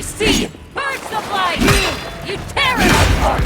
see! Purge the blight! You tear it apart!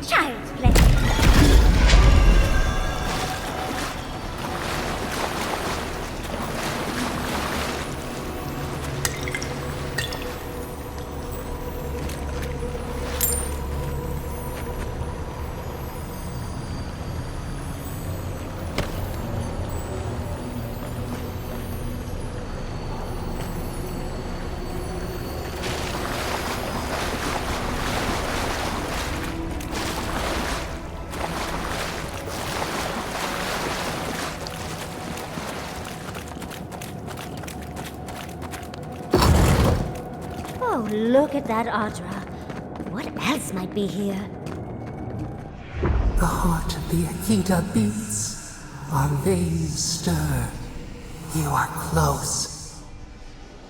Child's play. Oh, look at that Audra. What else might be here? The heart of the Akita beats. Our veins stir. You are close.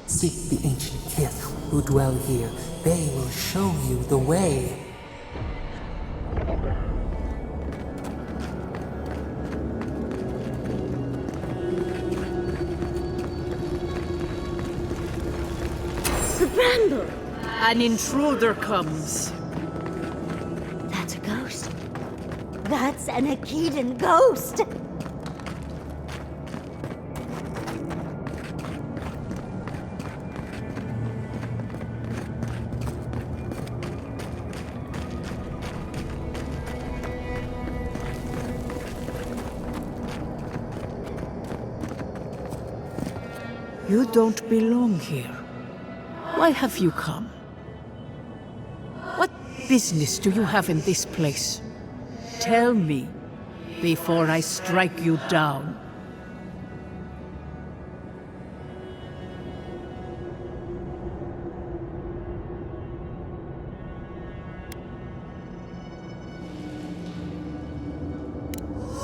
Seek the ancient kith who dwell here. They will show you the way. The bramble! An intruder comes. That's a ghost. That's an Akitan ghost! You don't belong here. Why have you come? What business do you have in this place? Tell me, before I strike you down.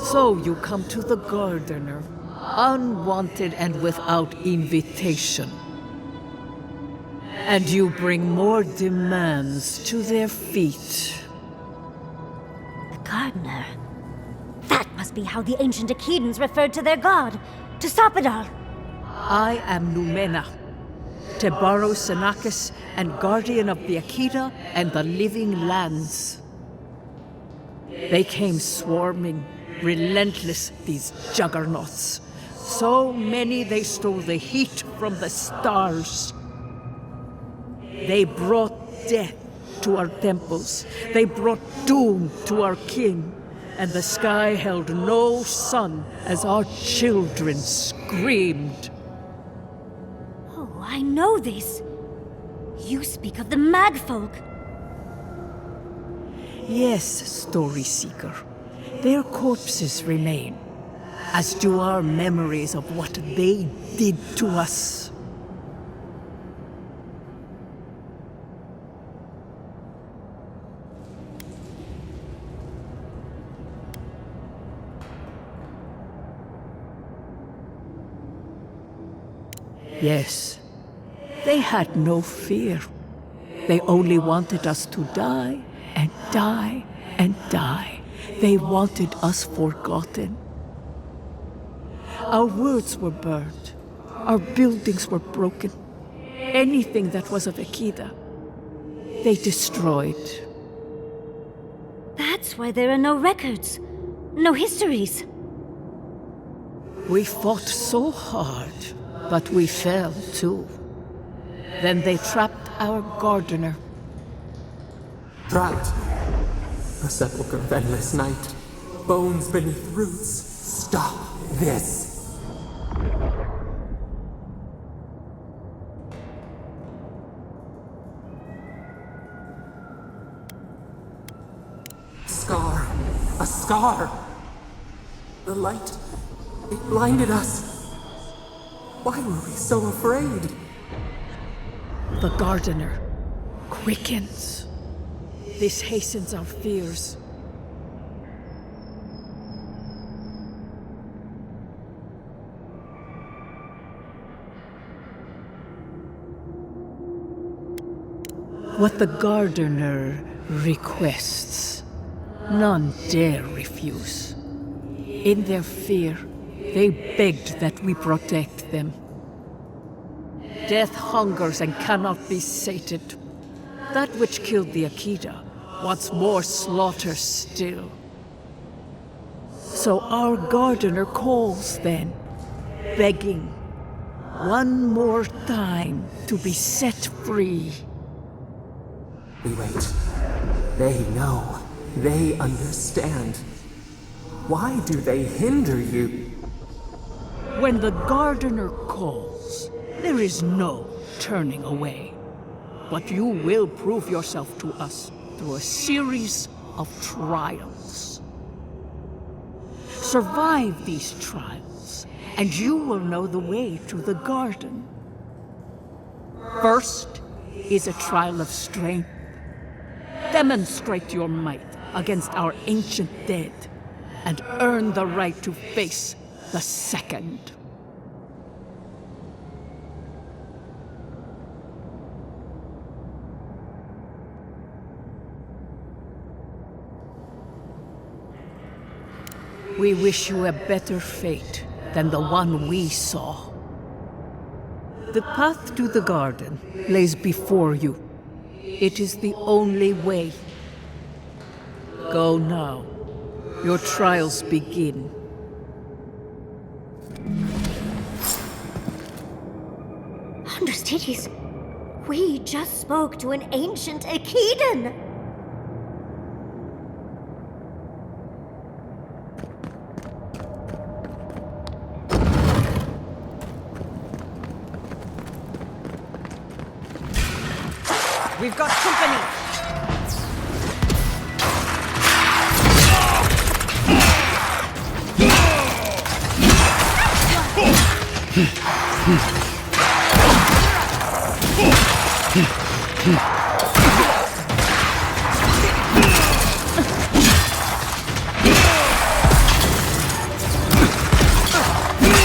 So you come to the Gardener, unwanted and without invitation. And you bring more demands to their feet. The gardener. That must be how the ancient Akitans referred to their god, Toastybrowns. I am Numena, Tebaro Senakis, and guardian of the Akita and the living lands. They came swarming, relentless, these juggernauts. So many they stole the heat from the stars. They brought death to our temples. They brought doom to our king. And the sky held no sun as our children screamed. Oh, I know this. You speak of the Magfolk. Yes, Story Seeker. Their corpses remain, as do our memories of what they did to us. Yes, they had no fear. They only wanted us to die and die and die. They wanted us forgotten. Our words were burned. Our buildings were broken. Anything that was of Ekida, they destroyed. That's why there are no records, no histories. We fought so hard, but we fell too. Then they trapped our gardener. Trapped. A sepulchre of endless night. Bones beneath roots. Stop this. Scar. A scar. The light. It blinded us. Why were we so afraid? The gardener quickens. This hastens our fears. What the gardener requests, none dare refuse. In their fear, they begged that we protect them. Death hungers and cannot be sated. That which killed the Akita wants more slaughter still. So our gardener calls then, begging one more time to be set free. We wait. They know. They understand. Why do they hinder you? When the gardener calls, there is no turning away. But you will prove yourself to us through a series of trials. Survive these trials, and you will know the way to the garden. First is a trial of strength. Demonstrate your might against our ancient dead, and earn the right to face the second. We wish you a better fate than the one we saw. The path to the garden lays before you. It is the only way. Go now. Your trials begin. Understudies, we just spoke to an ancient Akidan! We've got company!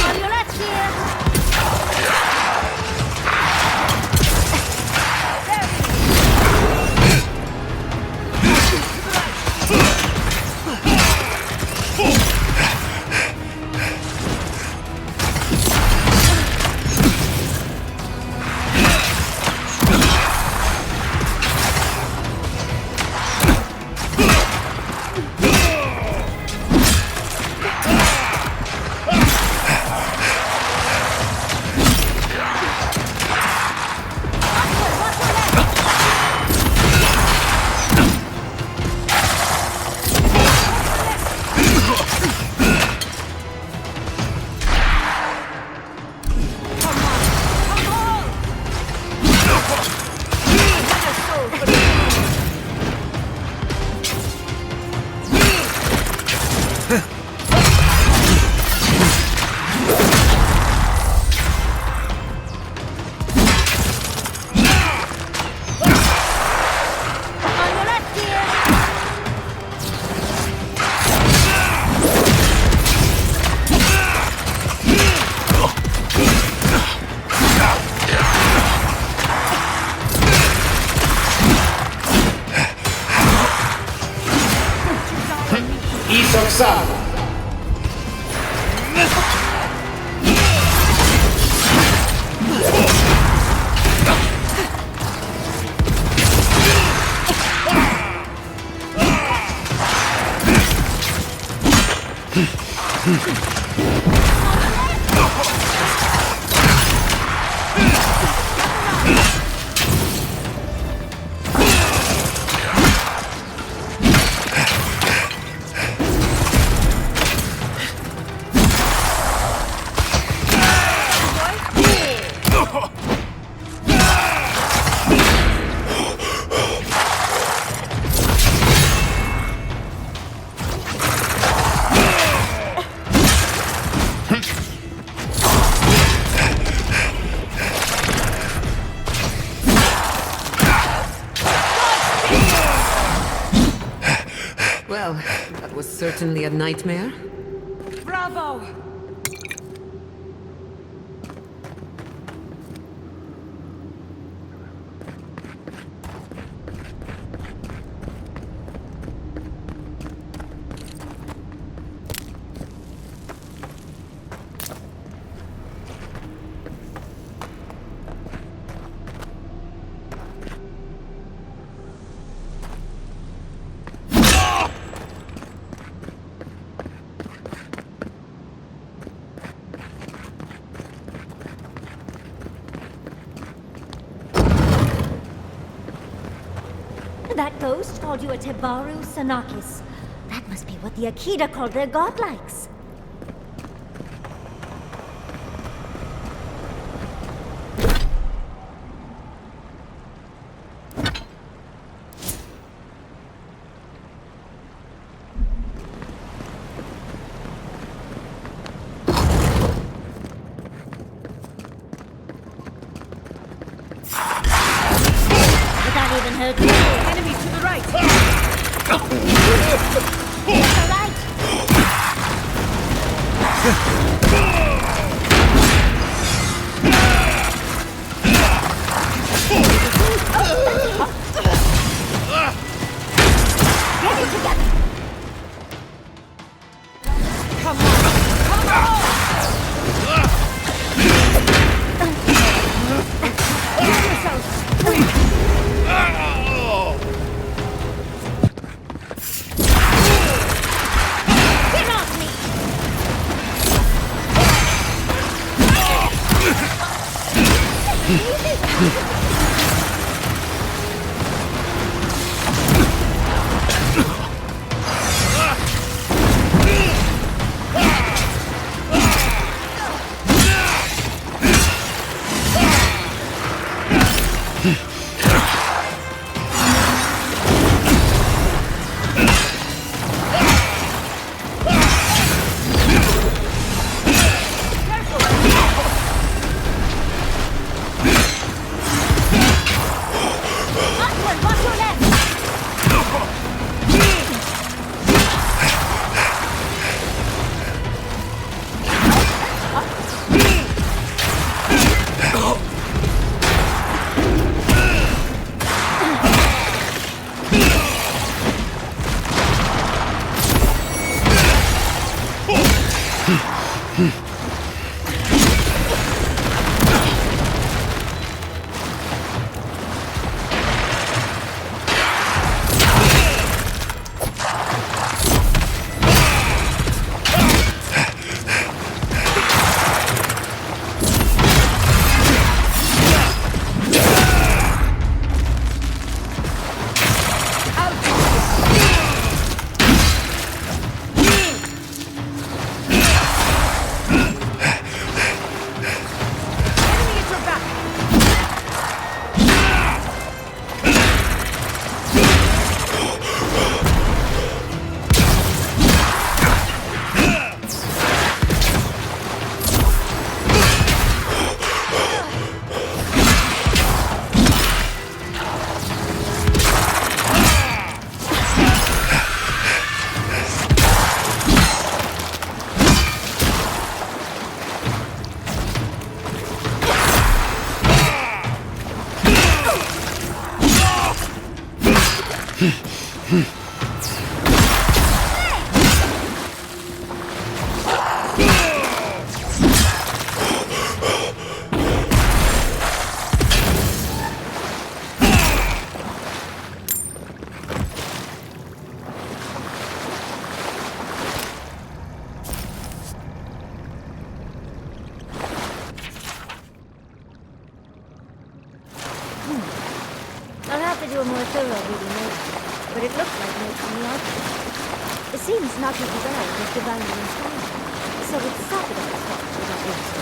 On your left here! was certainly a nightmare. Bravo! That ghost called you a Tebaru Sanakis. That must be what the Akita called their godlikes. Without even hurting you. Enemy to the right! It's all right. Get it together. Come on! Come on! Get yourself. Get off me. Onward, watch your left. Enemy at your back! I'll have to do a more thorough reading later, but it looks like notes from the archive. It seems Nakazubara was divinely inspired, so it's Sakuda's fault for not being so.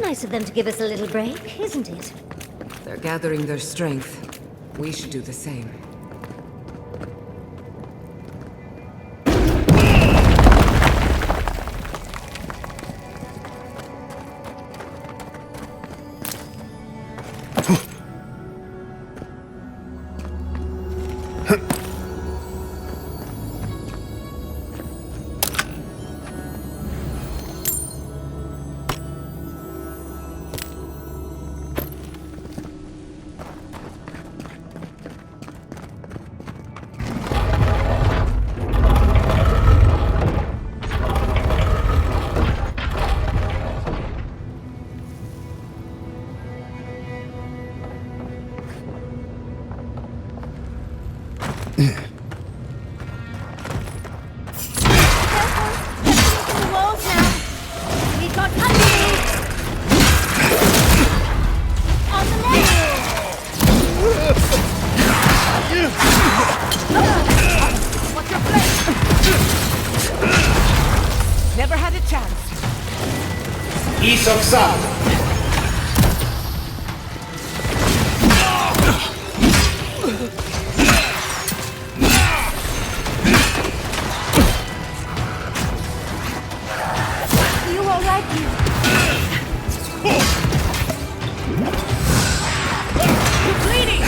Nice of them to give us a little break, isn't it? They're gathering their strength. We should do the same. Never had a chance. You all right, you? You're bleeding!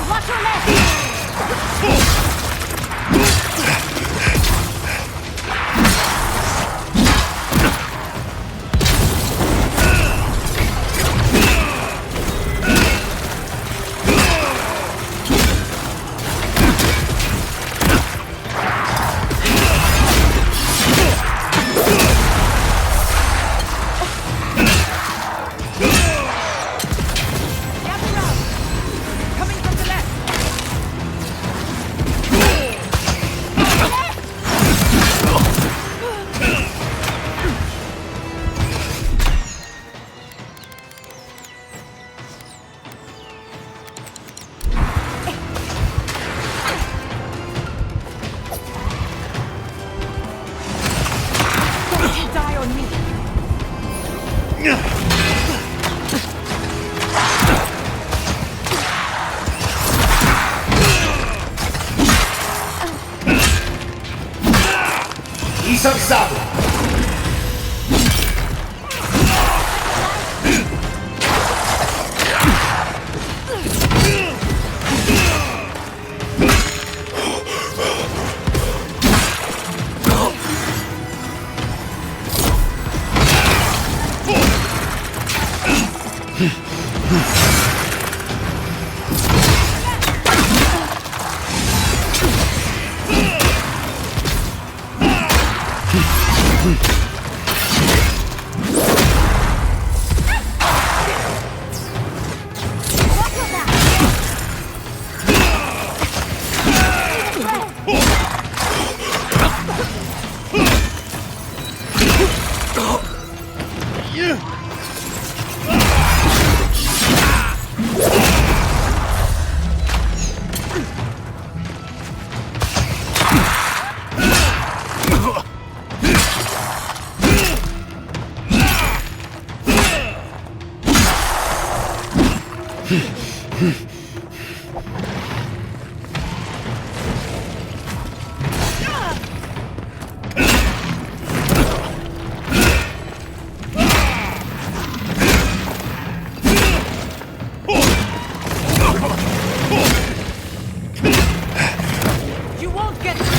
Watch your left! Gather round! Coming from the left! Don't you die on me! You won't get this!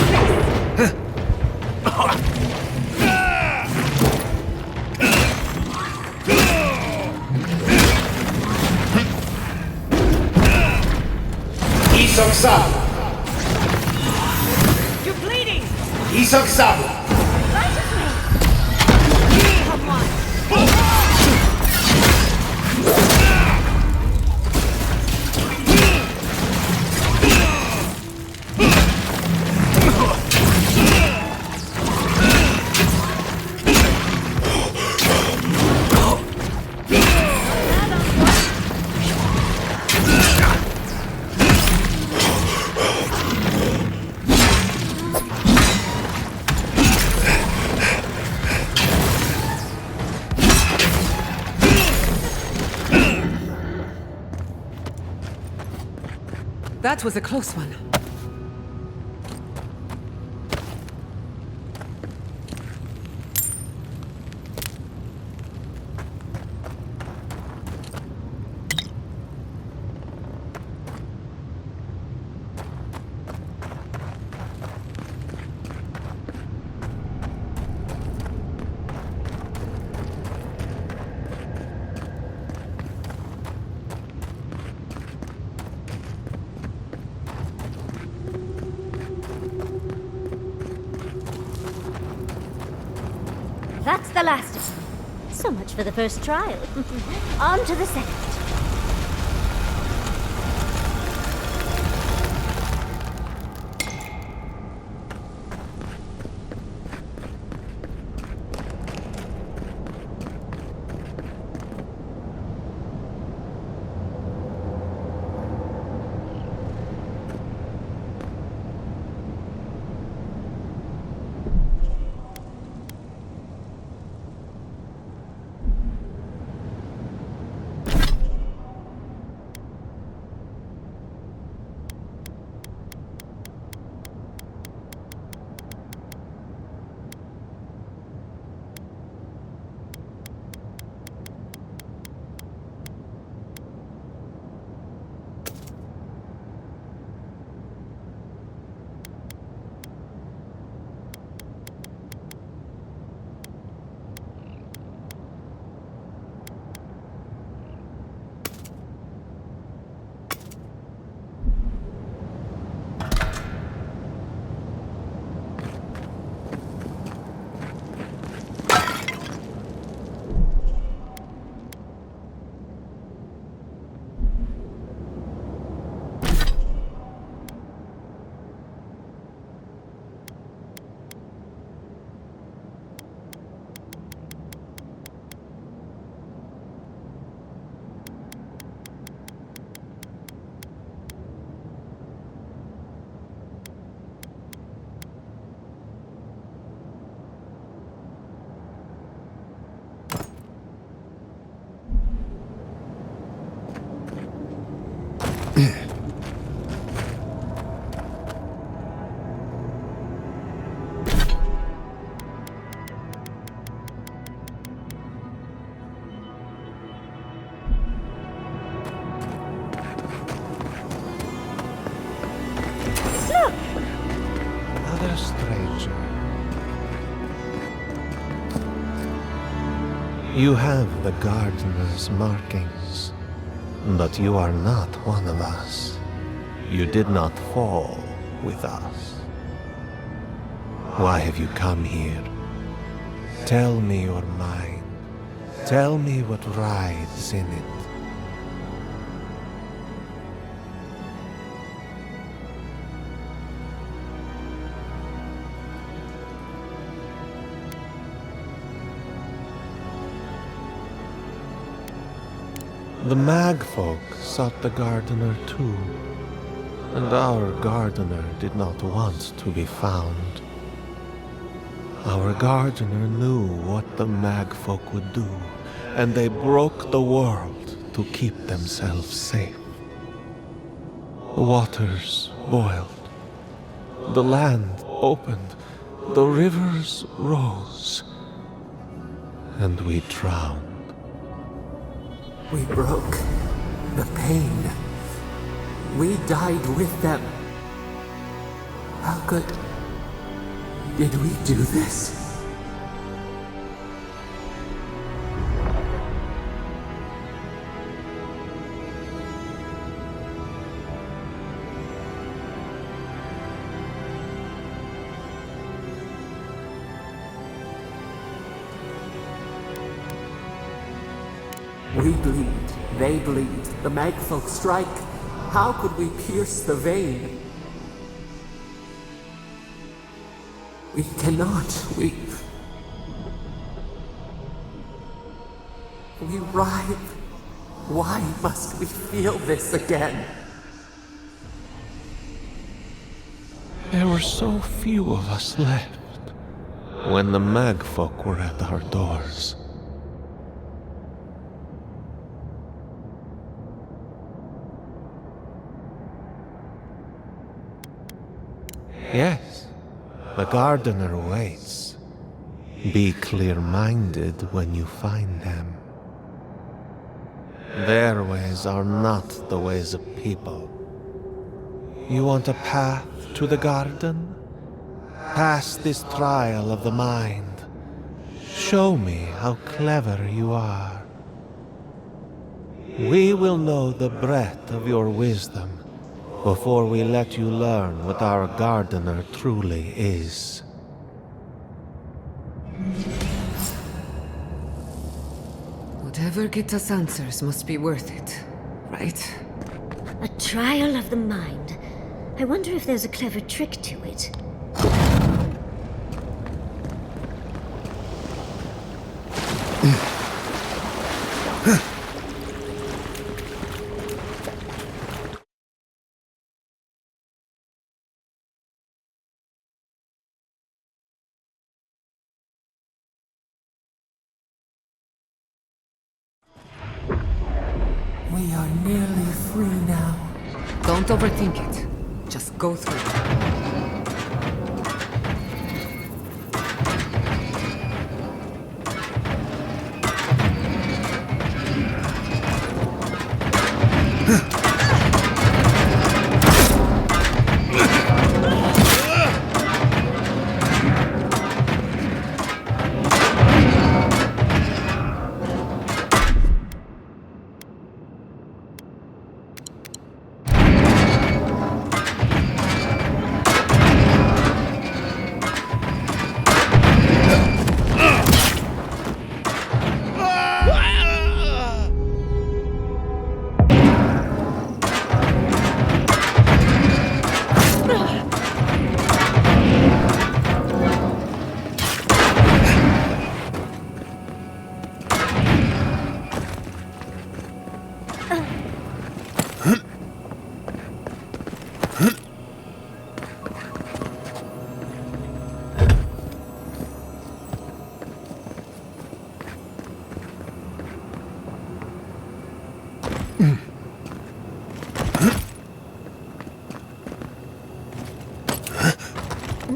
You're bleeding! Come on! That was a close one. That's the last of them. So much for the first trial. On to the second. Another stranger. You have the gardener's markings, but you are not one of us. You did not fall with us. Why have you come here? Tell me your mind. Tell me what rides in it. The Magfolk sought the gardener too, and our gardener did not want to be found. Our gardener knew what the Magfolk would do, and they broke the world to keep themselves safe. The waters boiled, the land opened, the rivers rose, and we drowned. We broke the pain. We died with them. How could... did we do this? We bleed, they bleed, the Magfolk strike. How could we pierce the vein? We cannot, we writhe. Why must we feel this again? There were so few of us left when the Magfolk were at our doors. Yes, the gardener waits. Be clear-minded when you find them. Their ways are not the ways of people. You want a path to the garden? Pass this trial of the mind. Show me how clever you are. We will know the breadth of your wisdom before we let you learn what our gardener truly is. Whatever gets us answers must be worth it, right? A trial of the mind. I wonder if there's a clever trick to it. We are nearly free now. Don't overthink it. Just go through it.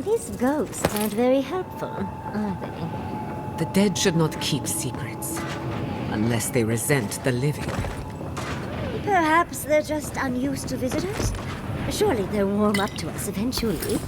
These ghosts aren't very helpful, are they? The dead should not keep secrets. Unless they resent the living. Perhaps they're just unused to visitors? Surely they'll warm up to us eventually.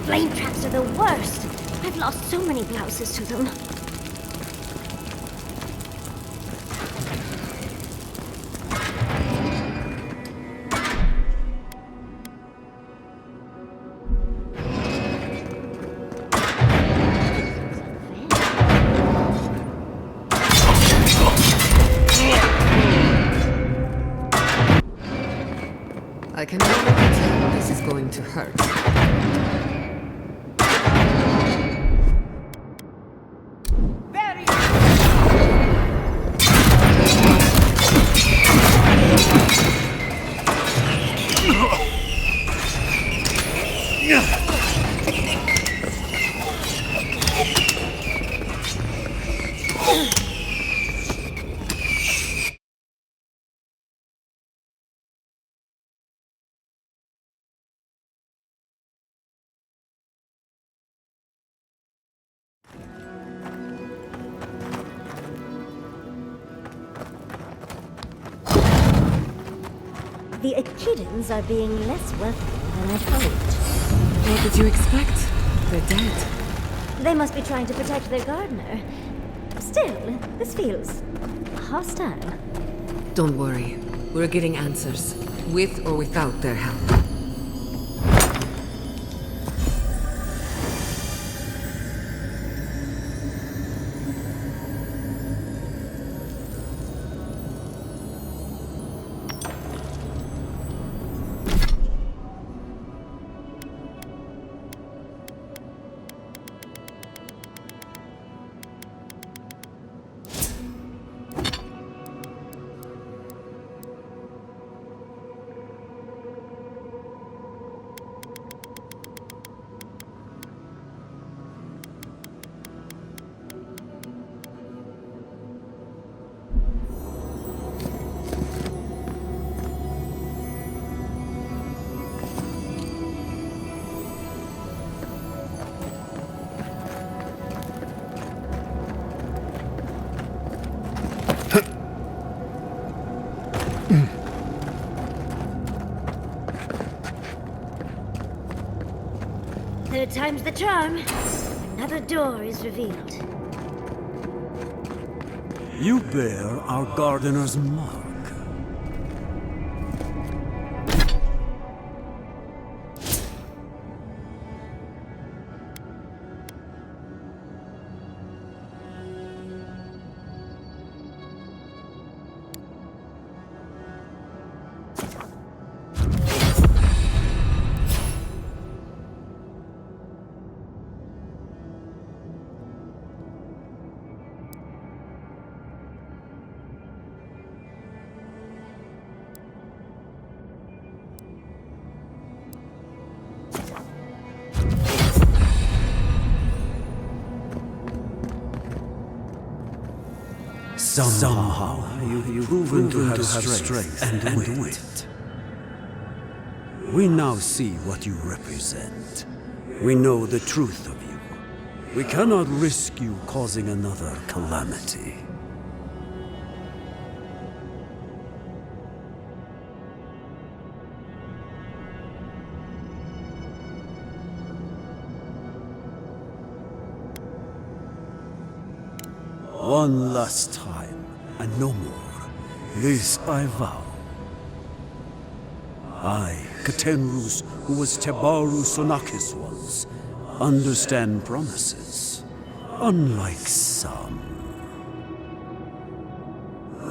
Flame traps are the worst. I've lost so many blouses to them. I can already tell this is going to hurt. The Echidans are being less welcoming than I'd hoped. What did you expect? They're dead. They must be trying to protect their gardener. Still, this feels hostile. Don't worry. We're getting answers. With or without their help. Third time's the charm. Another door is revealed. You bear our gardener's mark. Somehow, you've proven to have strength and wit. We now see what you represent. We know the truth of you. We cannot risk you causing another calamity. One last time, and no more. This I vow. I, Katenrus, who was Tebaru Sonakis once, understand promises, unlike some.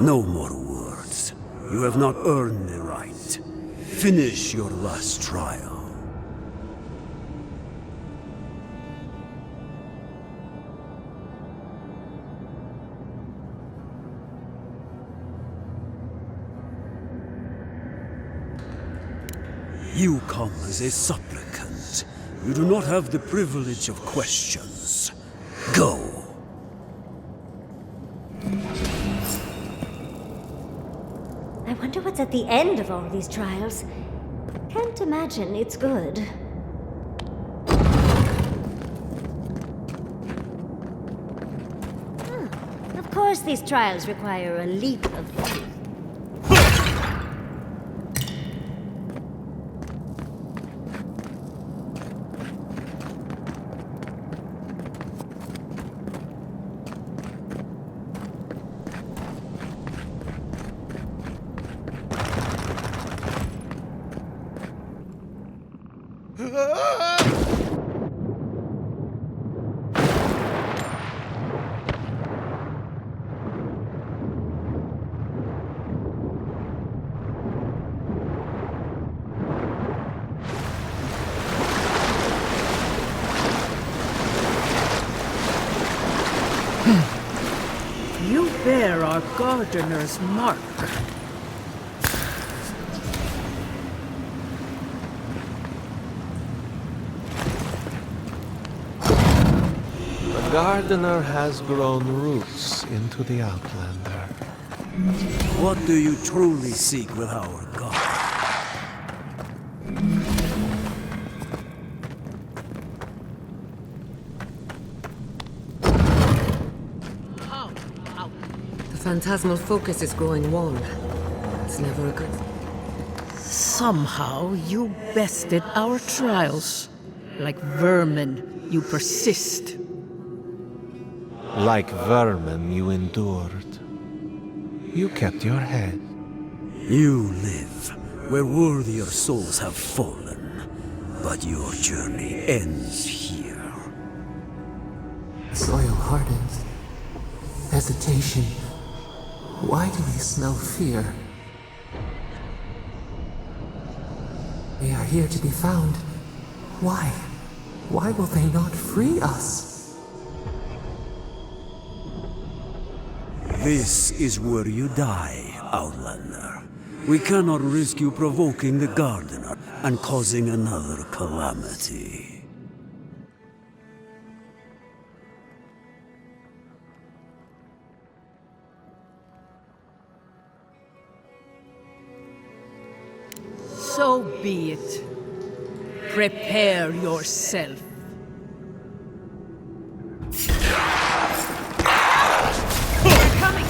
No more words. You have not earned the right. Finish your last trial. You come as a supplicant. You do not have the privilege of questions. Go. I wonder what's at the end of all these trials. Can't imagine it's good. Of course these trials require a leap of faith. You bear our gardener's mark. The gardener has grown roots into the Outlander. What do you truly seek with our God? The phantasmal focus is growing warm. It's never a good... Somehow you bested our trials. Like vermin, you persist. Like vermin, you endured. You kept your head. You live where worthier souls have fallen, but your journey ends here. Soil hardens. Hesitation. Why do we smell fear? They are here to be found. Why? Why will they not free us? This is where you die, Outlander. We cannot risk you provoking the Gardener and causing another calamity. So be it. Prepare yourself. Coming!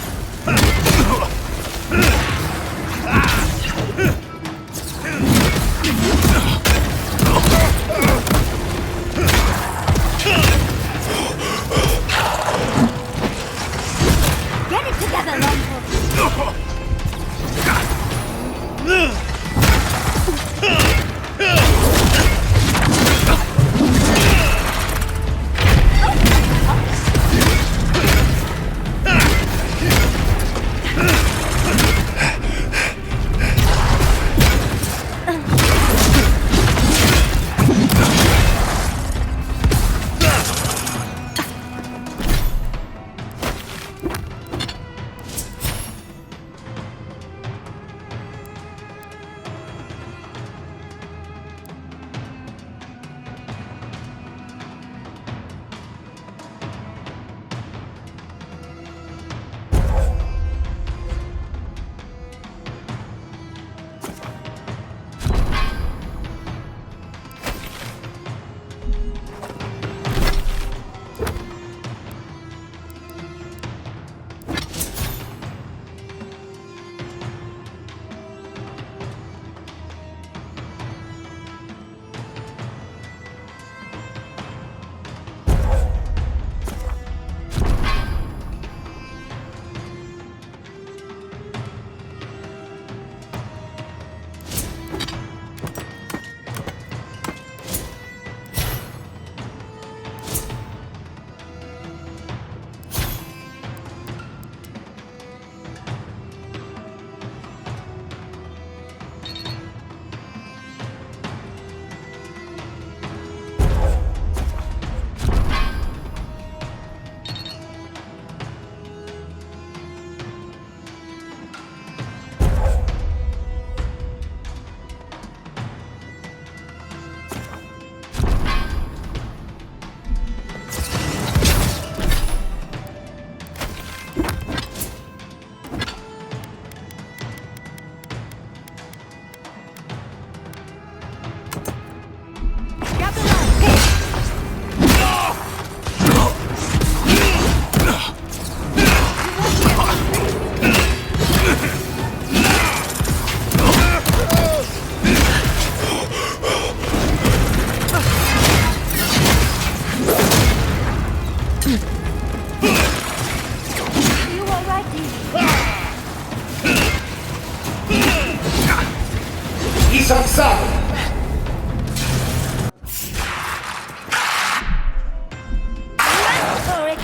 For it.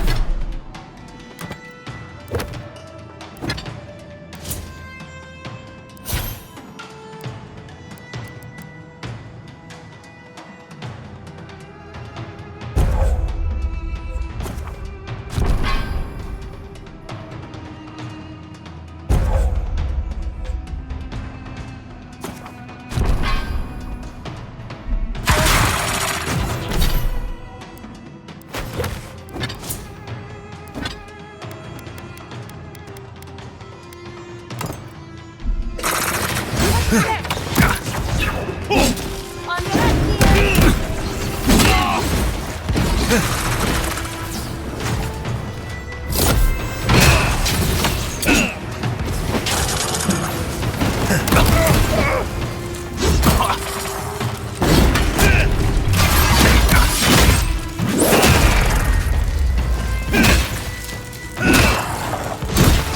On your left here.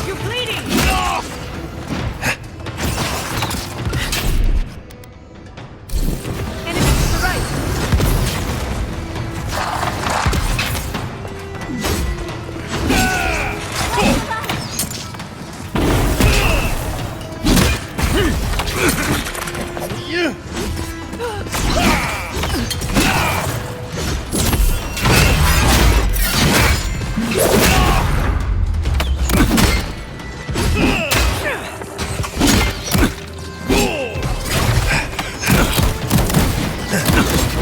You're bleeding. Enemy to the right.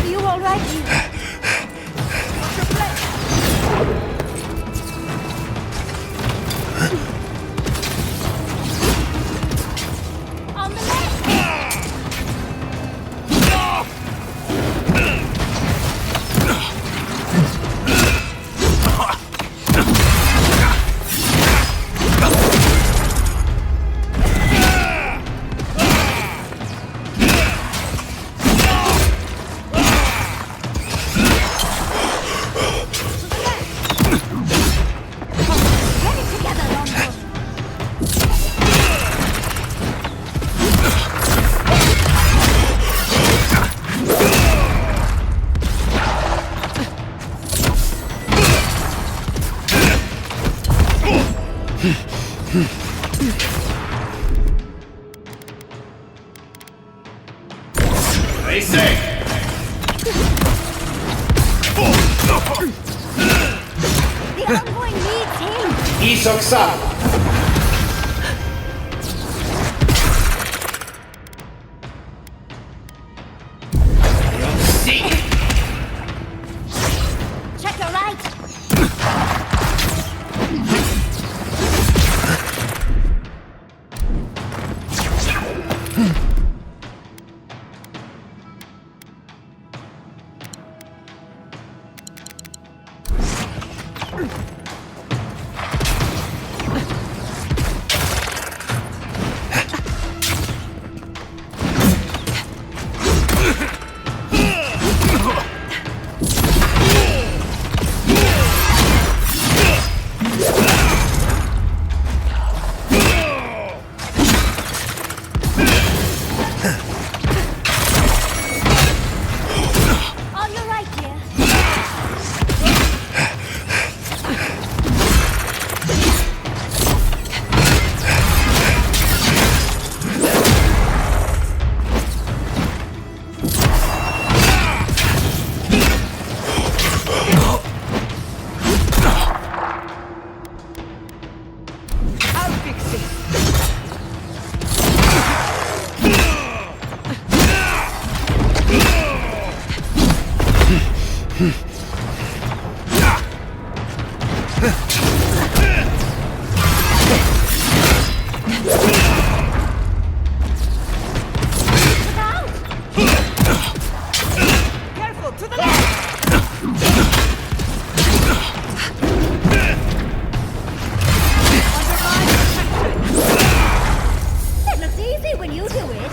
You all right? You. On the left. Get it together, Longo. The envoy needs him. Check your right. On your right, dear. I'll fix it. Careful, to the left. It looks easy when you do it.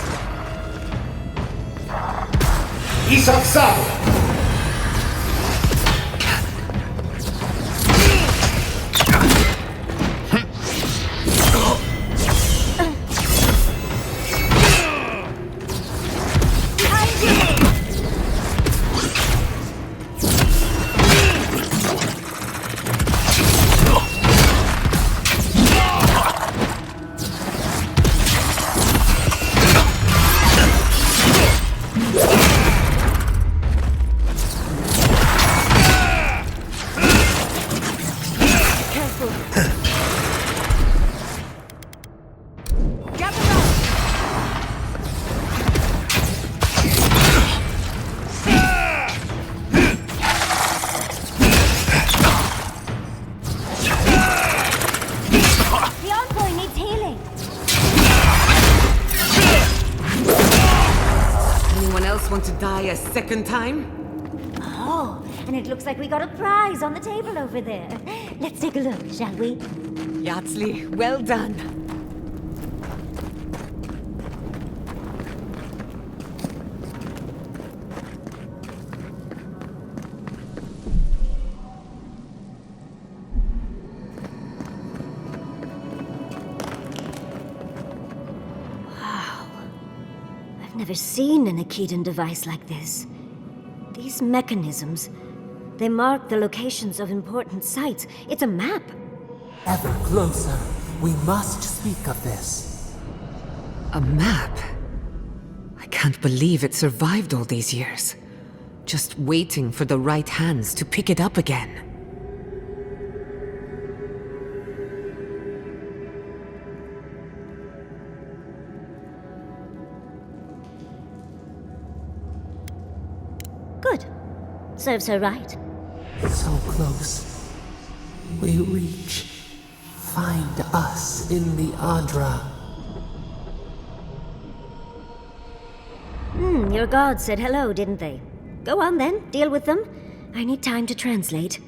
just want to die a second time? Oh, and it looks like we got a prize on the table over there. Let's take a look, shall we? Yardsley, well done. I've never seen an Akedan device like this. These mechanisms, they mark the locations of important sites. It's a map. Ever closer. We must speak of this. A map? I can't believe it survived all these years. Just waiting for the right hands to pick it up again. Good. Serves her right. So close. We reach. Find us in the Adra. Your gods said hello, didn't they? Go on then, deal with them. I need time to translate.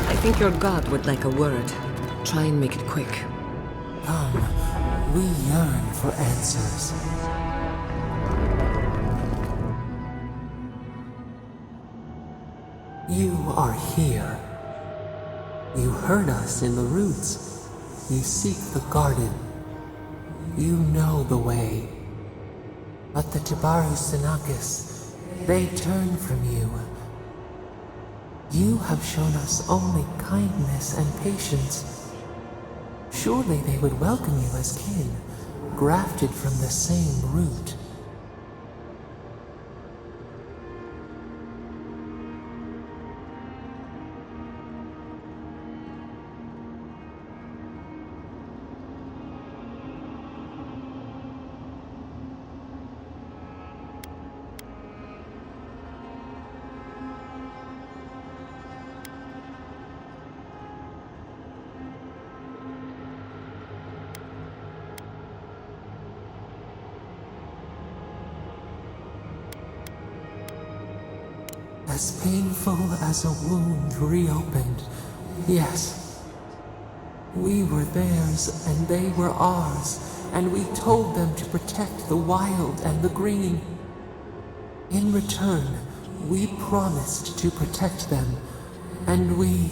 I think your god would like a word. Try and make it quick. Come, we yearn for answers. You are here. You heard us in the roots. You seek the garden. You know the way. But the Toastybrowns, they turn from you. You have shown us only kindness and patience. Surely they would welcome you as kin, grafted from the same root. As painful as a wound reopened, yes. We were theirs and they were ours, and we told them to protect the wild and the green. In return, we promised to protect them, and we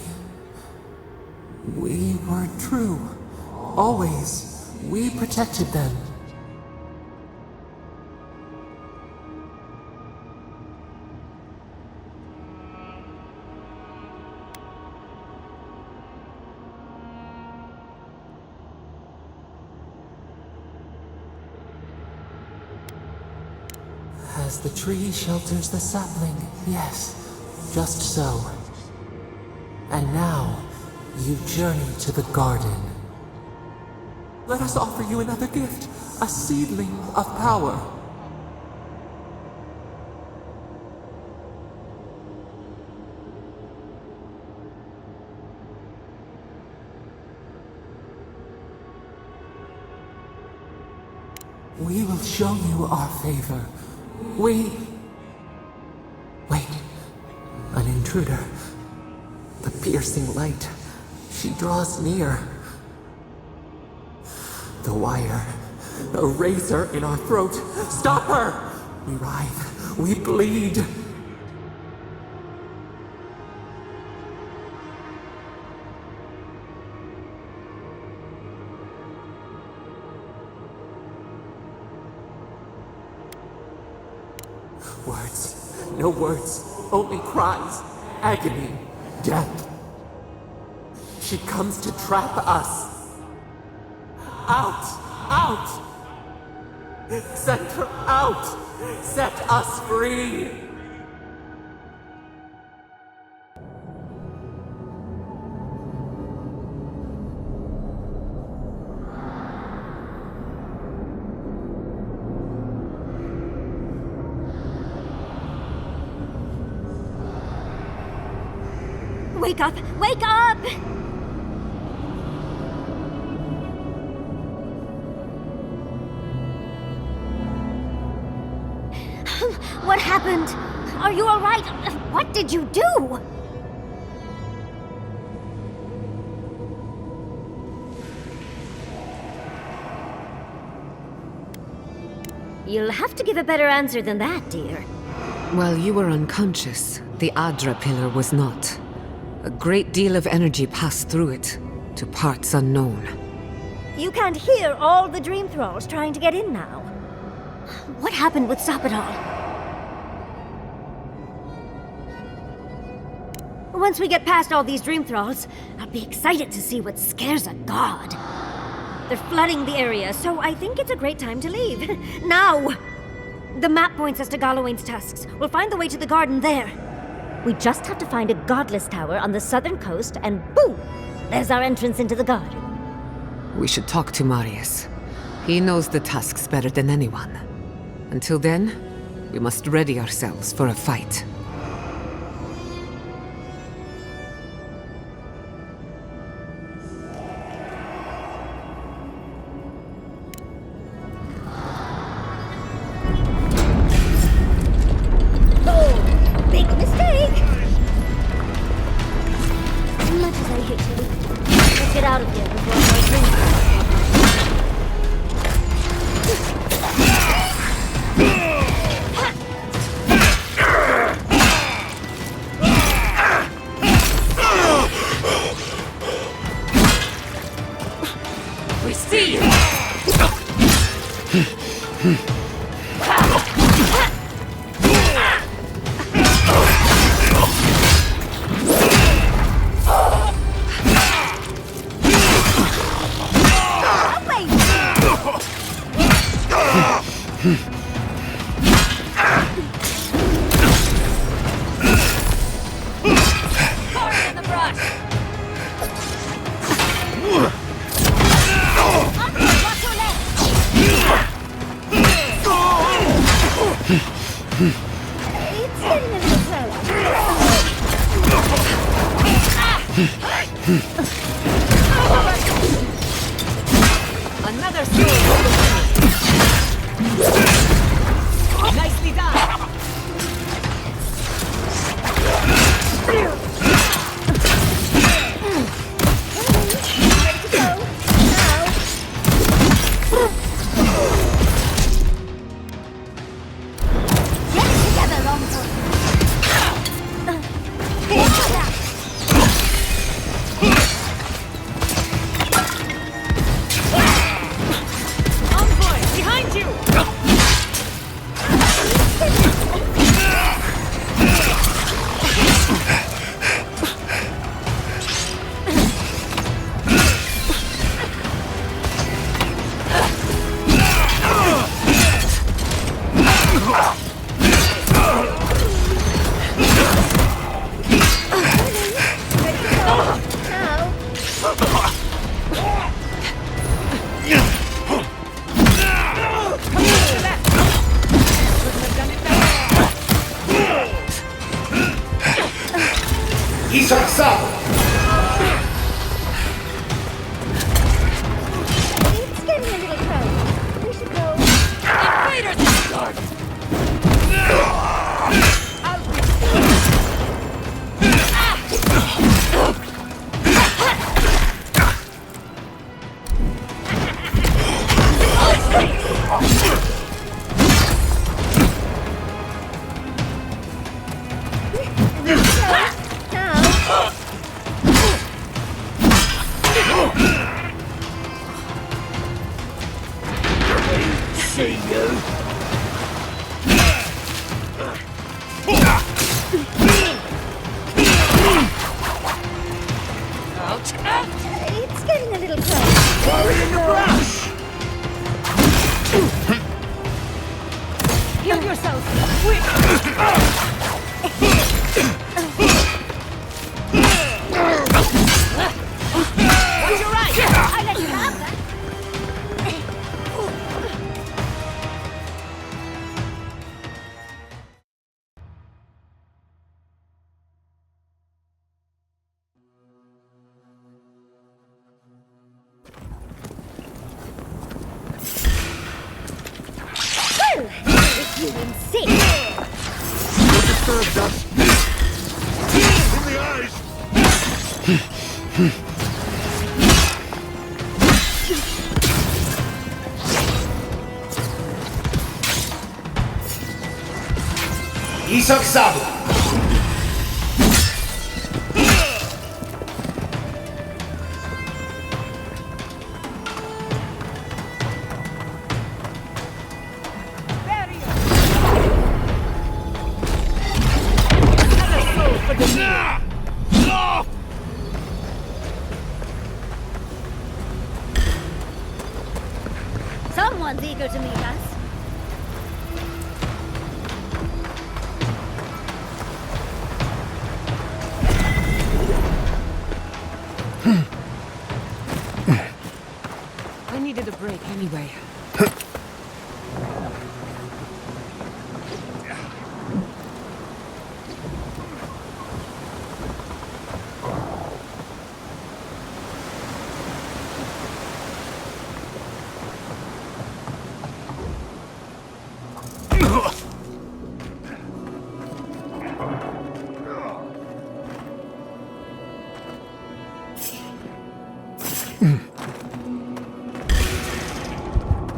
were true. Always, we protected them. As the tree shelters the sapling, yes, just so. And now, you journey to the garden. Let us offer you another gift, a seedling of power. We will show you our favor. Wait, an intruder. The piercing light. She draws near. The wire. A razor in our throat. Stop her! We writhe. We bleed. Words. No words. Only cries. Agony. Death. She comes to trap us. Out! Out! Send her out! Set us free! Wake up! Wake up! What happened? Are you all right? What did you do? You'll have to give a better answer than that, dear. While you were unconscious, the Adra pillar was not. A great deal of energy passed through it, to parts unknown. You can't hear all the dream thralls trying to get in now. What happened with Sapidal? Once we get past all these dream thralls, I'll be excited to see what scares a god. They're flooding the area, so I think it's a great time to leave. Now! The map points us to Galawain's tusks. We'll find the way to the garden there. We just have to find a godless tower on the southern coast, and boom! There's our entrance into the garden. We should talk to Marius. He knows the tusks better than anyone. Until then, we must ready ourselves for a fight. Another soul! Nicely done! You insist! You disturbed us! In the eyes! Isok Sabu! Someone's eager to meet us. I needed a break anyway.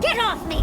Get off me!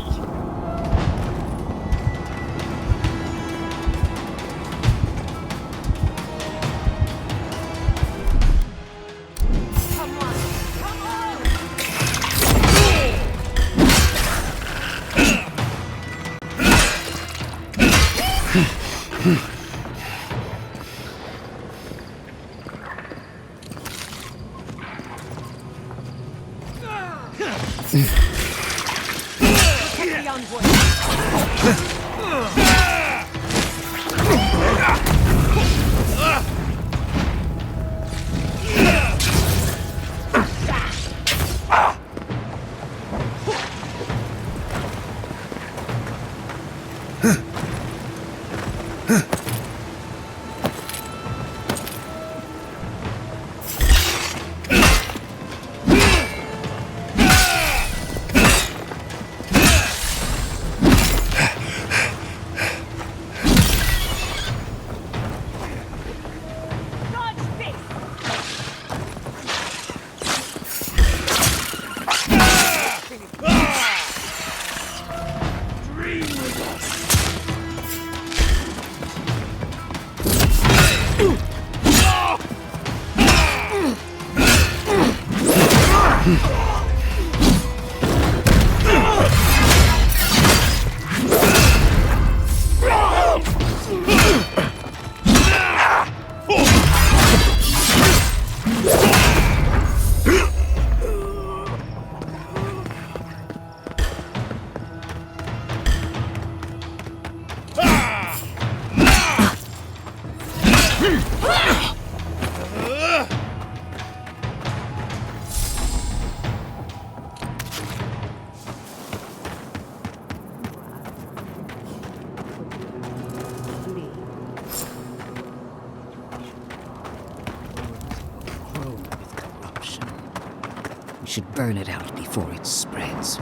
Should burn it out before it spreads.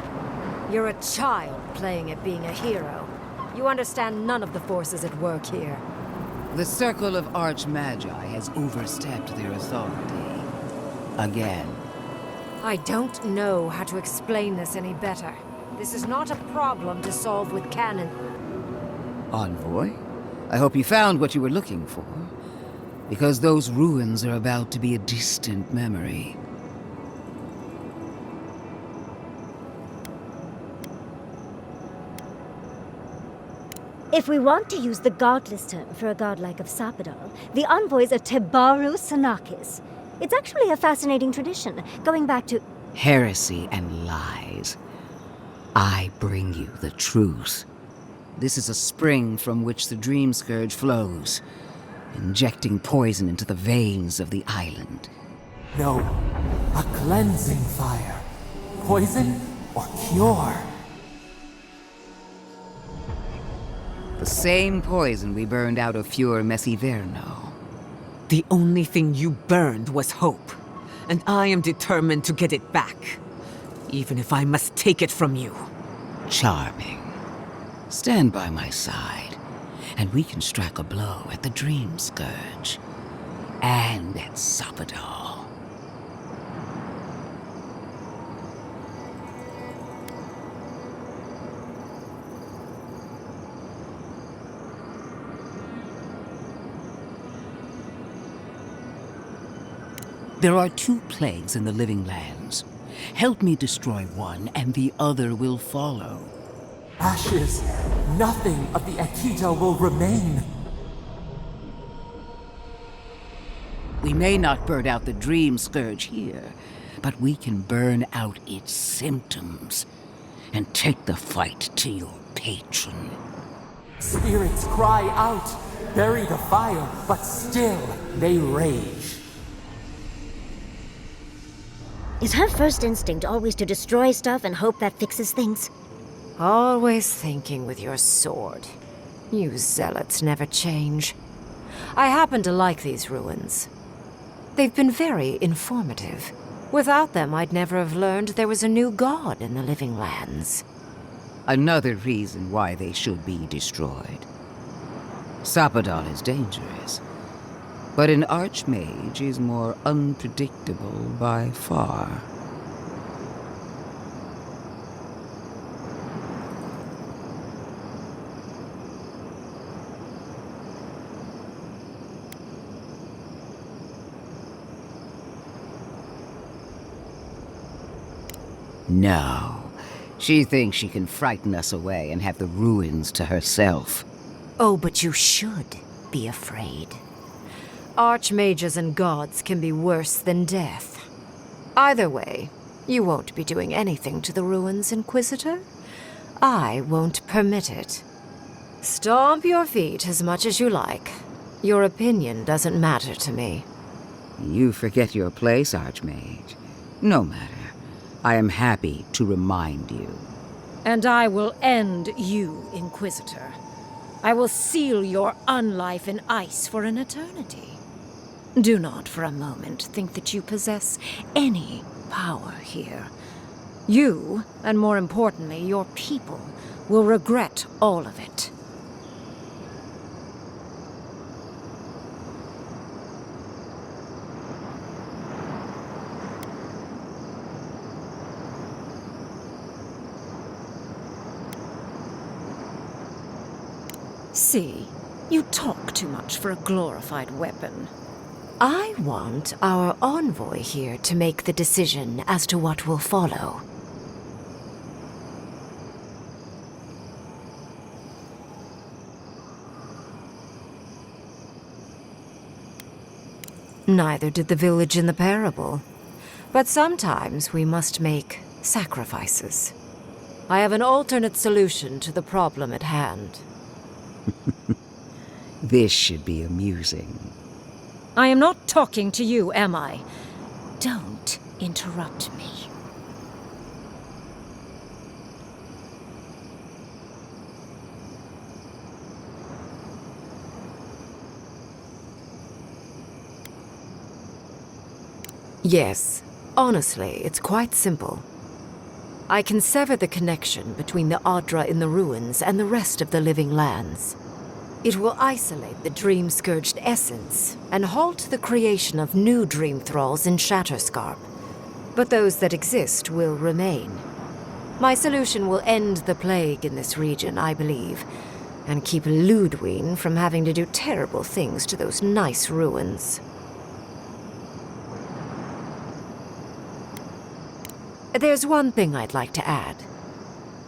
You're a child playing at being a hero. You understand none of the forces at work here. The Circle of Archmagi has overstepped their authority. Again. I don't know how to explain this any better. This is not a problem to solve with cannon. Envoy, I hope you found what you were looking for. Because those ruins are about to be a distant memory. If we want to use the godless term for a godlike of Sappadal, the envoys are Tebaru-Sanakis. It's actually a fascinating tradition, going back to... Heresy and lies. I bring you the truth. This is a spring from which the Dream Scourge flows, injecting poison into the veins of the island. No, a cleansing fire. Poison or cure? The same poison we burned out of Fur Messiverno. The only thing you burned was hope, and I am determined to get it back, even if I must take it from you. Charming. Stand by my side, and we can strike a blow at the Dream Scourge. And at Sappadal. There are 2 plagues in the Living Lands. Help me destroy one, and the other will follow. Ashes. Nothing of the Akita will remain. We may not burn out the Dream Scourge here, but we can burn out its symptoms and take the fight to your patron. Spirits cry out, bury the fire, but still they rage. Is her first instinct always to destroy stuff and hope that fixes things? Always thinking with your sword. You zealots never change. I happen to like these ruins. They've been very informative. Without them, I'd never have learned there was a new god in the Living Lands. Another reason why they should be destroyed. Sappadal is dangerous, but an archmage is more unpredictable by far. No. She thinks she can frighten us away and have the ruins to herself. Oh, but you should be afraid. Archmages and gods can be worse than death. Either way, you won't be doing anything to the ruins, Inquisitor. I won't permit it. Stomp your feet as much as you like. Your opinion doesn't matter to me. You forget your place, Archmage. No matter. I am happy to remind you. And I will end you, Inquisitor. I will seal your unlife in ice for an eternity. Do not for a moment think that you possess any power here. You, and more importantly, your people, will regret all of it. See, you talk too much for a glorified weapon. I want our envoy here to make the decision as to what will follow. Neither did the village in the parable. But sometimes we must make sacrifices. I have an alternate solution to the problem at hand. This should be amusing. I am not talking to you, am I? Don't interrupt me. Yes, honestly, it's quite simple. I can sever the connection between the Adra in the ruins and the rest of the Living Lands. It will isolate the dream-scourged essence and halt the creation of new dream thralls in Shatterscarp. But those that exist will remain. My solution will end the plague in this region, I believe, and keep Ludwig from having to do terrible things to those nice ruins. There's one thing I'd like to add.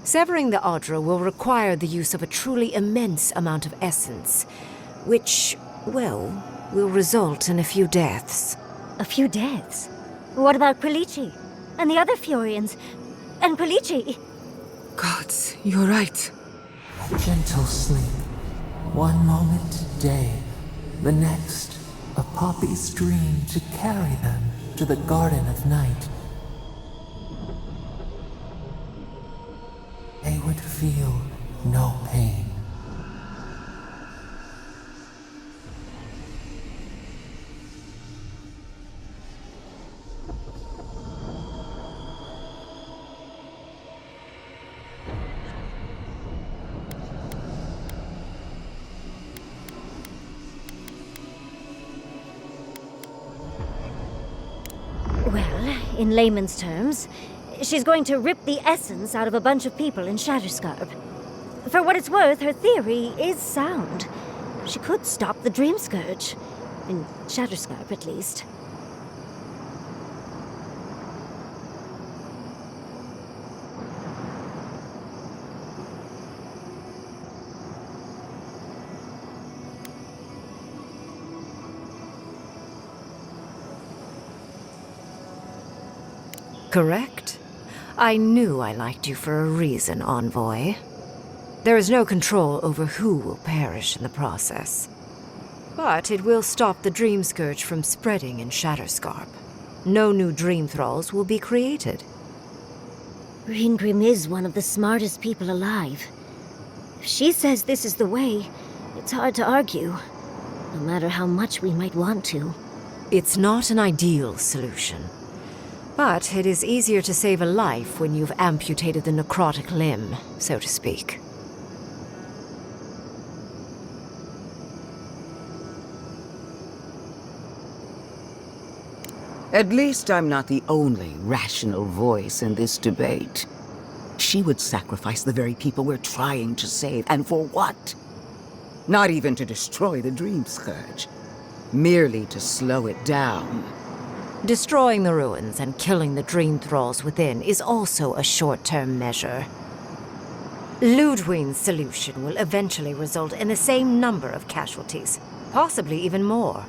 Severing the Adra will require the use of a truly immense amount of essence, which, well, will result in a few deaths. A few deaths? What about Quilici? And the other Furians? And Quilici? Gods, you're right. A gentle sleep. One moment day, the next, a poppy's dream to carry them to the Garden of Night. They would feel no pain. in layman's terms. She's going to rip the essence out of a bunch of people in Shatterscarp. For what it's worth, her theory is sound. She could stop the Dream Scourge. In Shatterscarp, at least. Correct? I knew I liked you for a reason, Envoy. There is no control over who will perish in the process. But it will stop the Dream Scourge from spreading in Shatterscarp. No new Dream Thralls will be created. Reengrim is one of the smartest people alive. If she says this is the way, it's hard to argue, no matter how much we might want to. It's not an ideal solution. But it is easier to save a life when you've amputated the necrotic limb, so to speak. At least I'm not the only rational voice in this debate. She would sacrifice the very people we're trying to save, and for what? Not even to destroy the Dream Scourge. Merely to slow it down. Destroying the ruins and killing the Dream Thralls within is also a short-term measure. Ludwig's solution will eventually result in the same number of casualties, possibly even more.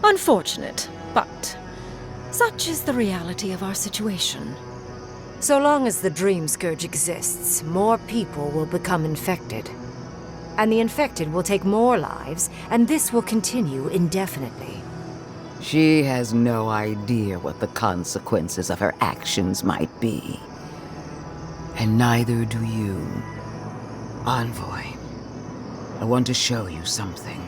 Unfortunate, but such is the reality of our situation. So long as the Dream Scourge exists, more people will become infected. And the infected will take more lives, and this will continue indefinitely. She has no idea what the consequences of her actions might be. And neither do you. Envoy, I want to show you something.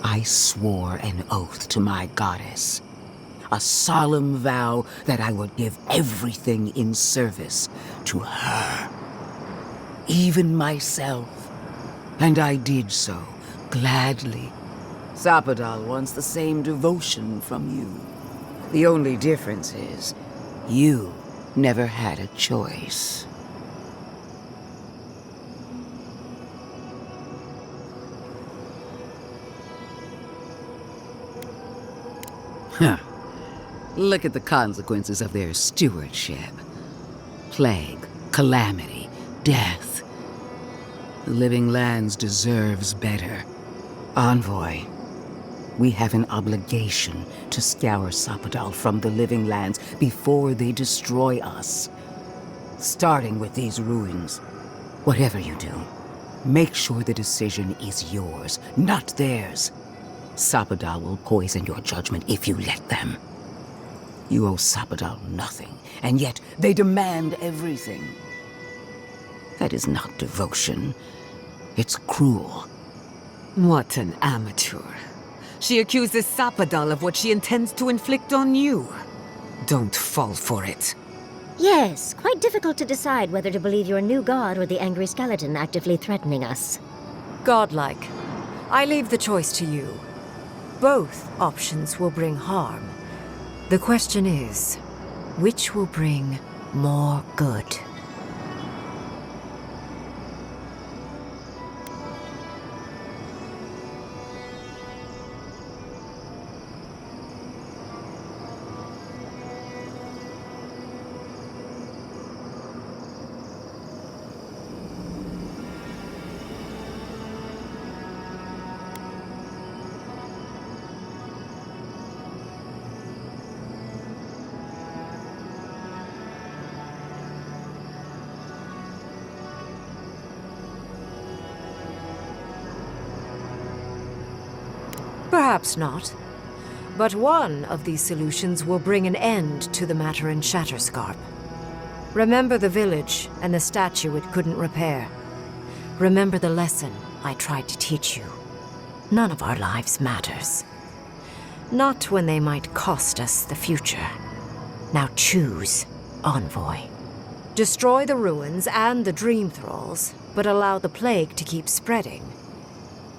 I swore an oath to my goddess. A solemn vow that I would give everything in service to her. Even myself. And I did so, gladly. Sapadal wants the same devotion from you. The only difference is, you never had a choice. Huh. Look at the consequences of their stewardship. Plague, calamity, death. The Living Lands deserves better. Envoy, we have an obligation to scour Sapadal from the Living Lands before they destroy us. Starting with these ruins. Whatever you do, make sure the decision is yours, not theirs. Sapadal will poison your judgment if you let them. You owe Sapadal nothing, and yet they demand everything. That is not devotion. It's cruel. What an amateur. She accuses Sapadal of what she intends to inflict on you. Don't fall for it. Yes, quite difficult to decide whether to believe your new god or the angry skeleton actively threatening us. Godlike. I leave the choice to you. Both options will bring harm. The question is, which will bring more good? Perhaps not. But one of these solutions will bring an end to the matter in Shatterscarp. Remember the village and the statue it couldn't repair. Remember the lesson I tried to teach you. None of our lives matters. Not when they might cost us the future. Now choose, Envoy. Destroy the ruins and the Dream Thralls, but allow the plague to keep spreading.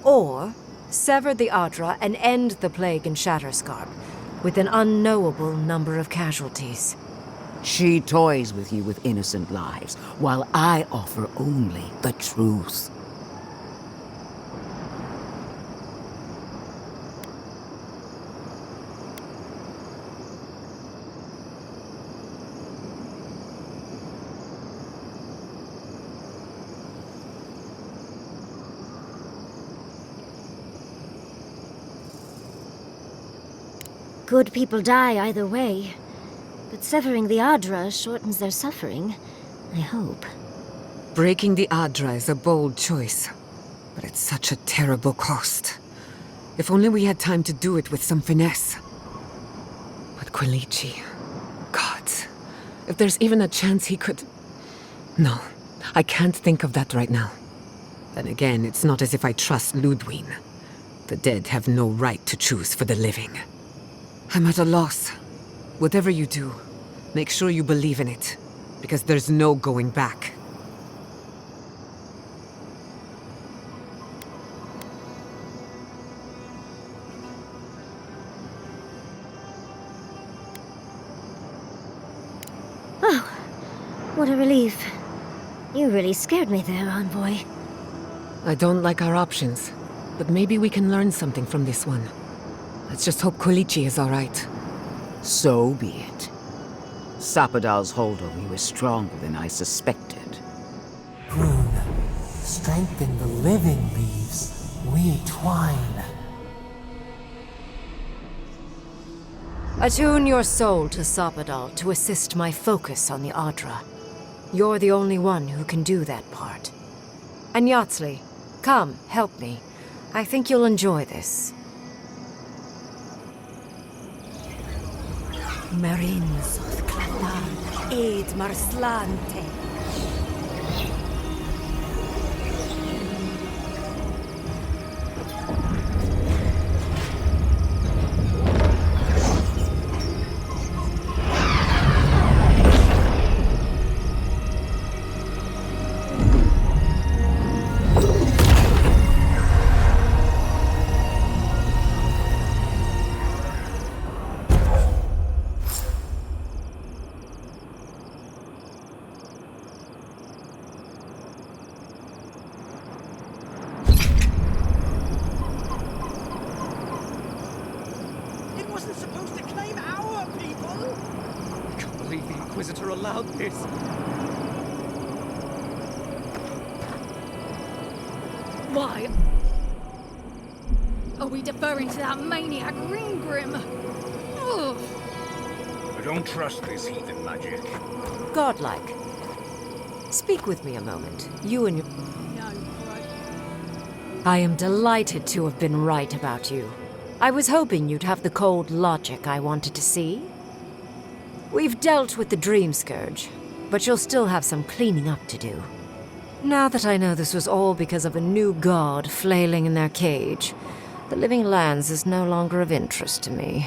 Or sever the Adra and end the plague in Shatterscarp with an unknowable number of casualties. She toys with you with innocent lives, while I offer only the truth. Good people die either way. But severing the Adra shortens their suffering, I hope. Breaking the Adra is a bold choice, but it's such a terrible cost. If only we had time to do it with some finesse. But Quilici... God, if there's even a chance he could... No, I can't think of that right now. Then again, it's not as if I trust Ludwig. The dead have no right to choose for the living. I'm at a loss. Whatever you do, make sure you believe in it, because there's no going back. Oh, what a relief. You really scared me there, Envoy. I don't like our options, but maybe we can learn something from this one. Let's just hope Quilici is all right. So be it. Sapadal's hold over you is stronger than I suspected. Rune, strengthen the living leaves. We twine. Attune your soul to Sapadal to assist my focus on the Adra. You're the only one who can do that part. And Yatsley, come, help me. I think you'll enjoy this. Marins Cladan, Aid Marslante. Why are we deferring to that maniac Ringgrim? Ugh. I don't trust this heathen magic. Godlike. Speak with me a moment. You and your... No, right. I am delighted to have been right about you. I was hoping you'd have the cold logic I wanted to see. We've dealt with the Dream Scourge, but you'll still have some cleaning up to do. Now that I know this was all because of a new god flailing in their cage, the Living Lands is no longer of interest to me.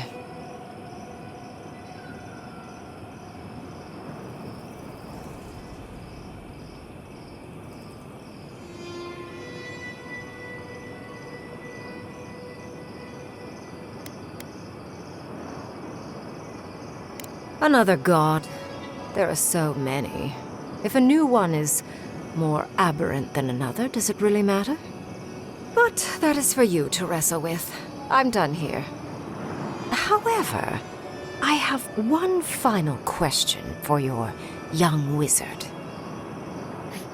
Another god. There are so many. If a new one is more aberrant than another, does it really matter? But that is for you to wrestle with. I'm done here. However, I have one final question for your young wizard.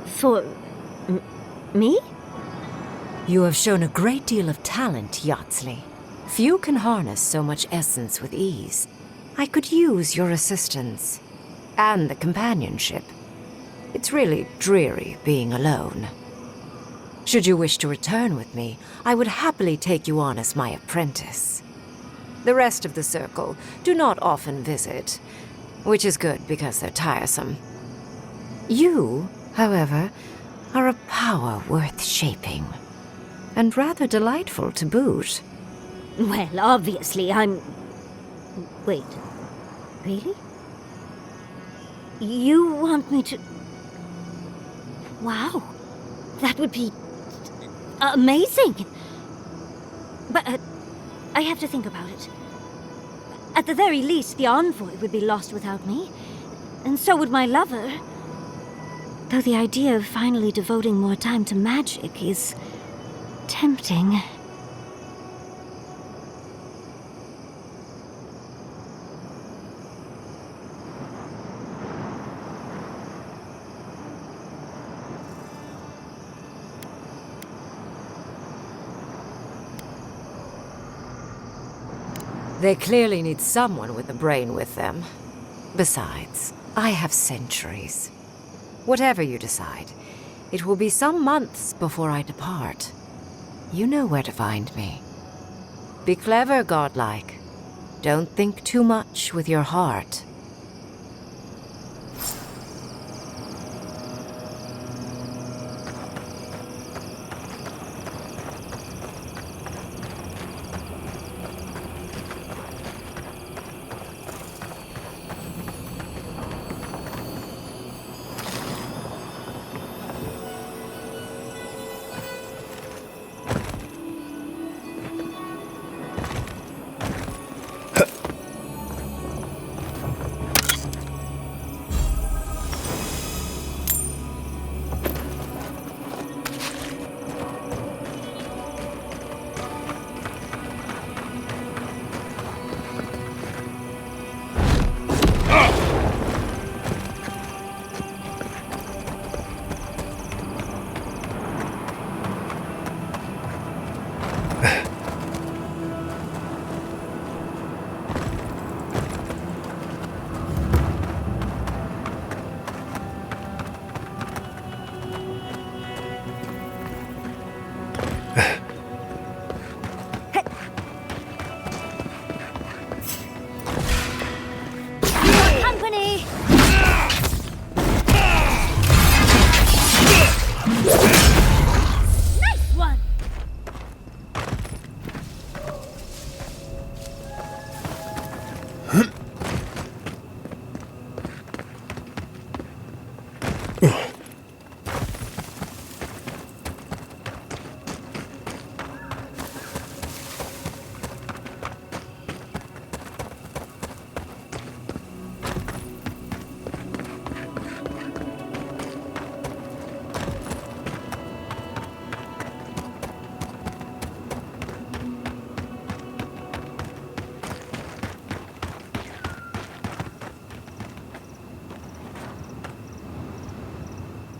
For... me? You have shown a great deal of talent, Yatsley. Few can harness so much essence with ease. I could use your assistance. And the companionship. It's really dreary being alone. Should you wish to return with me, I would happily take you on as my apprentice. The rest of the circle do not often visit, which is good because they're tiresome. You, however, are a power worth shaping. And rather delightful to boot. Well, obviously, I'm... Wait. Really? You want me to... Wow. That would be... amazing! But I have to think about it. At the very least, the envoy would be lost without me. And so would my lover. Though the idea of finally devoting more time to magic is... tempting. They clearly need someone with a brain with them. Besides, I have centuries. Whatever you decide, it will be some months before I depart. You know where to find me. Be clever, godlike. Don't think too much with your heart. Company! Nice one!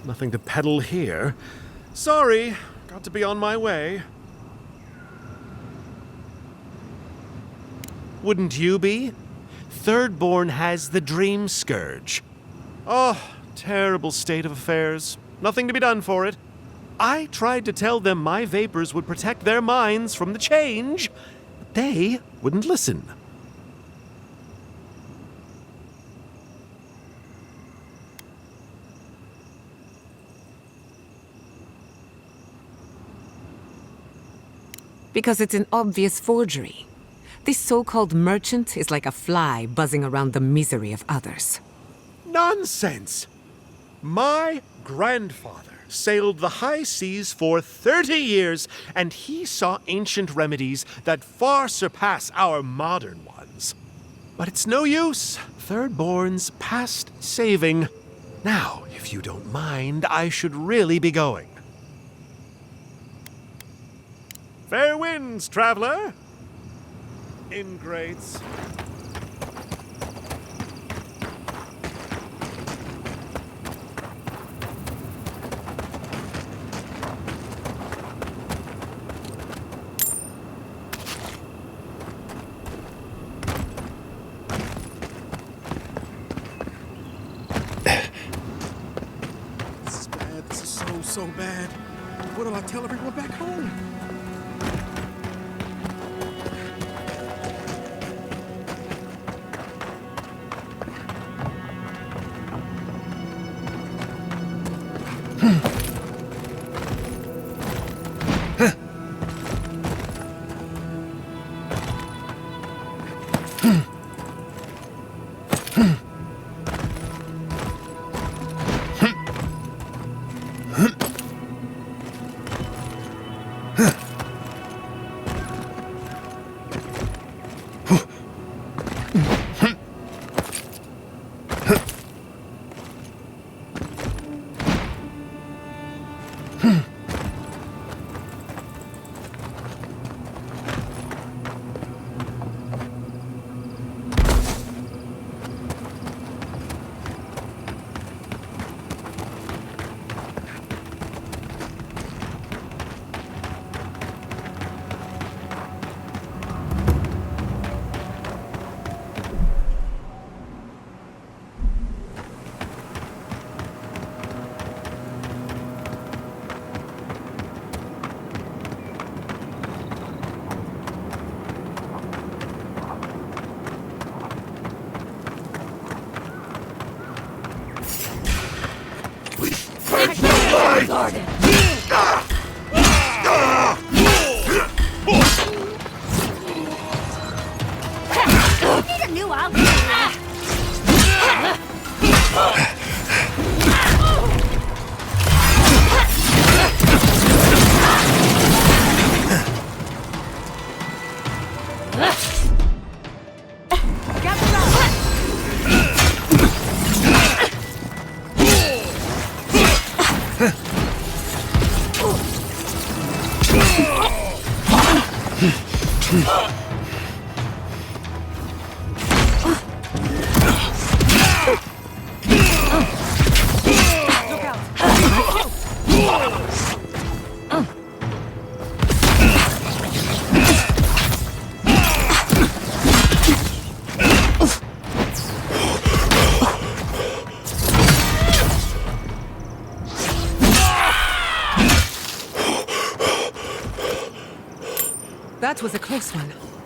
Nothing to peddle here. Sorry, got to be on my way. Wouldn't you be? Thirdborn has the Dream Scourge. Oh, terrible state of affairs. Nothing to be done for it. I tried to tell them my vapors would protect their minds from the change, but they wouldn't listen. Because it's an obvious forgery. This so-called merchant is like a fly buzzing around the misery of others. Nonsense! My grandfather sailed the high seas for 30 years, and he saw ancient remedies that far surpass our modern ones. But it's no use. Thirdborn's past saving. Now, if you don't mind, I should really be going. Fair winds, traveler! Ingrates. This is bad. This is so bad. What'll I tell everyone back home? Need a new outfit. That was a close one.